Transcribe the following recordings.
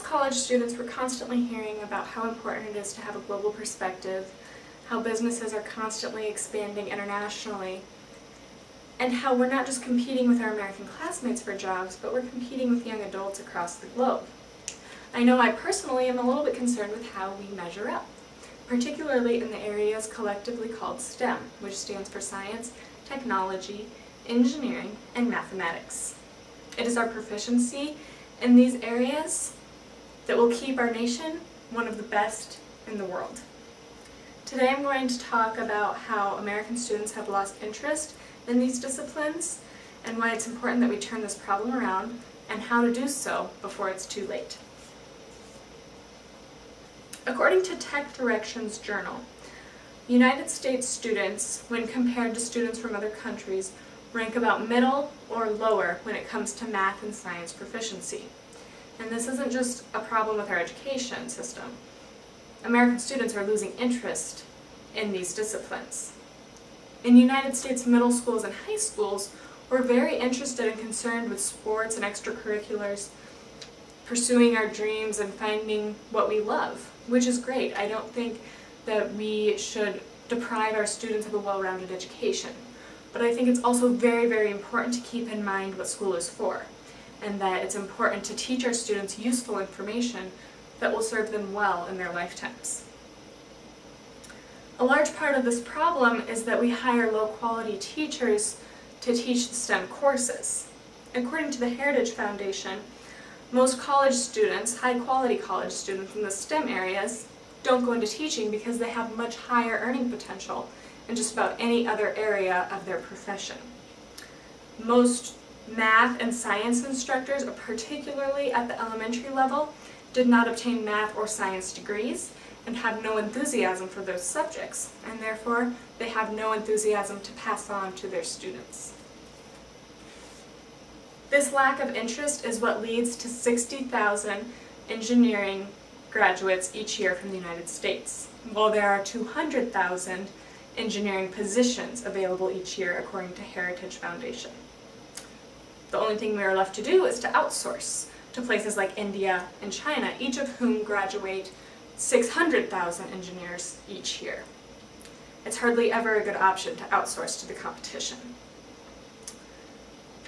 college students, we're constantly hearing about how important it is to have a global perspective, how businesses are constantly expanding internationally, and how we're not just competing with our American classmates for jobs, but we're competing with young adults across the globe. I know I personally am a little bit concerned with how we measure up, particularly in the areas collectively called STEM, which stands for science, technology, engineering, and mathematics. It is our proficiency in these areas that will keep our nation one of the best in the world. Today I'm going to talk about how American students have lost interest in these disciplines and why it's important that we turn this problem around and how to do so before it's too late. According to Tech Directions Journal, United States students, when compared to students from other countries, rank about middle or lower when it comes to math and science proficiency. And this isn't just a problem with our education system. American students are losing interest in these disciplines. In United States middle schools and high schools, we're very interested and concerned with sports and extracurriculars, pursuing our dreams and finding what we love, which is great. I don't think that we should deprive our students of a well-rounded education. But I think it's also very, very important to keep in mind what school is for, and that it's important to teach our students useful information that will serve them well in their lifetimes. A large part of this problem is that we hire low-quality teachers to teach the STEM courses. According to the Heritage Foundation, most college students, high-quality college students in the STEM areas, don't go into teaching because they have much higher earning potential in just about any other area of their profession. Most math and science instructors, particularly at the elementary level, did not obtain math or science degrees and have no enthusiasm for those subjects, and therefore they have no enthusiasm to pass on to their students. This lack of interest is what leads to 60,000 engineering graduates each year from the United States, while there are 200,000 engineering positions available each year according to Heritage Foundation. The only thing we are left to do is to outsource to places like India and China, each of whom graduate 600,000 engineers each year. It's hardly ever a good option to outsource to the competition.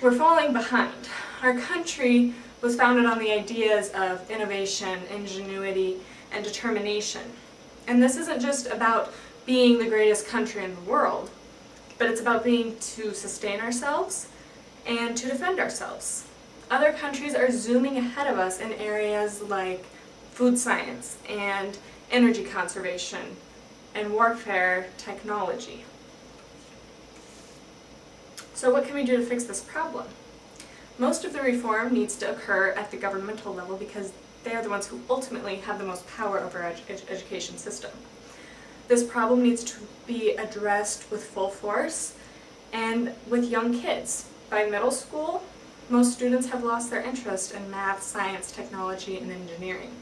We're falling behind. Our country was founded on the ideas of innovation, ingenuity, and determination. And this isn't just about being the greatest country in the world, but it's about being to sustain ourselves and to defend ourselves. Other countries are zooming ahead of us in areas like food science and energy conservation and warfare technology. So what can we do to fix this problem? Most of the reform needs to occur at the governmental level because they are the ones who ultimately have the most power over our education system. This problem needs to be addressed with full force and with young kids. By middle school, most students have lost their interest in math, science, technology, and engineering.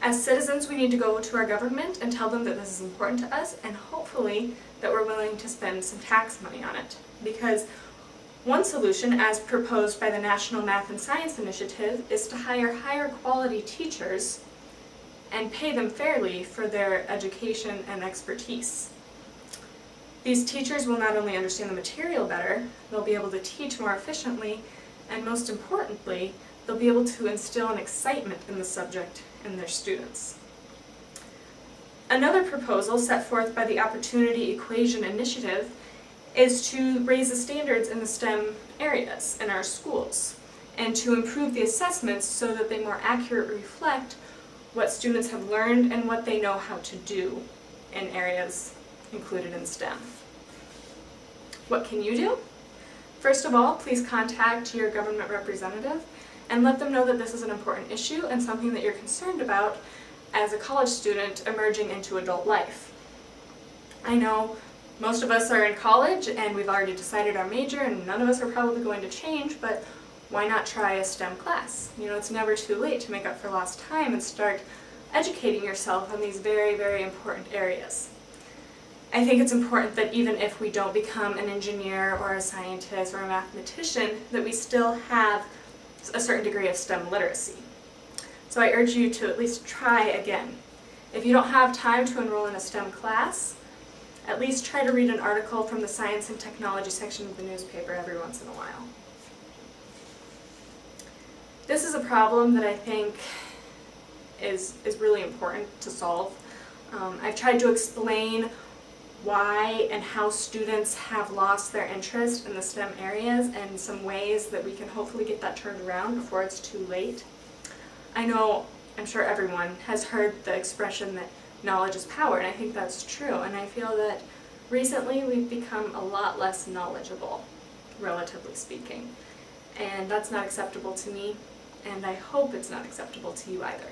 As citizens, we need to go to our government and tell them that this is important to us, and hopefully that we're willing to spend some tax money on it. Because one solution, as proposed by the National Math and Science Initiative, is to hire higher quality teachers and pay them fairly for their education and expertise. These teachers will not only understand the material better, they'll be able to teach more efficiently, and most importantly, they'll be able to instill an excitement in the subject in their students. Another proposal set forth by the Opportunity Equation Initiative is to raise the standards in the STEM areas in our schools and to improve the assessments so that they more accurately reflect what students have learned and what they know how to do in areas included in STEM. What can you do? First of all, please contact your government representative and let them know that this is an important issue and something that you're concerned about as a college student emerging into adult life. I know most of us are in college and we've already decided our major and none of us are probably going to change, but why not try a STEM class? You know, it's never too late to make up for lost time and start educating yourself on these very, very important areas. I think it's important that even if we don't become an engineer or a scientist or a mathematician, that we still have a certain degree of STEM literacy. So I urge you to at least try again. If you don't have time to enroll in a STEM class, at least try to read an article from the science and technology section of the newspaper every once in a while. This is a problem that I think is really important to solve. I've tried to explain why and how students have lost their interest in the STEM areas and some ways that we can hopefully get that turned around before it's too late. I'm sure everyone has heard the expression that knowledge is power, and I think that's true, and I feel that recently we've become a lot less knowledgeable, relatively speaking, and that's not acceptable to me, and I hope it's not acceptable to you either.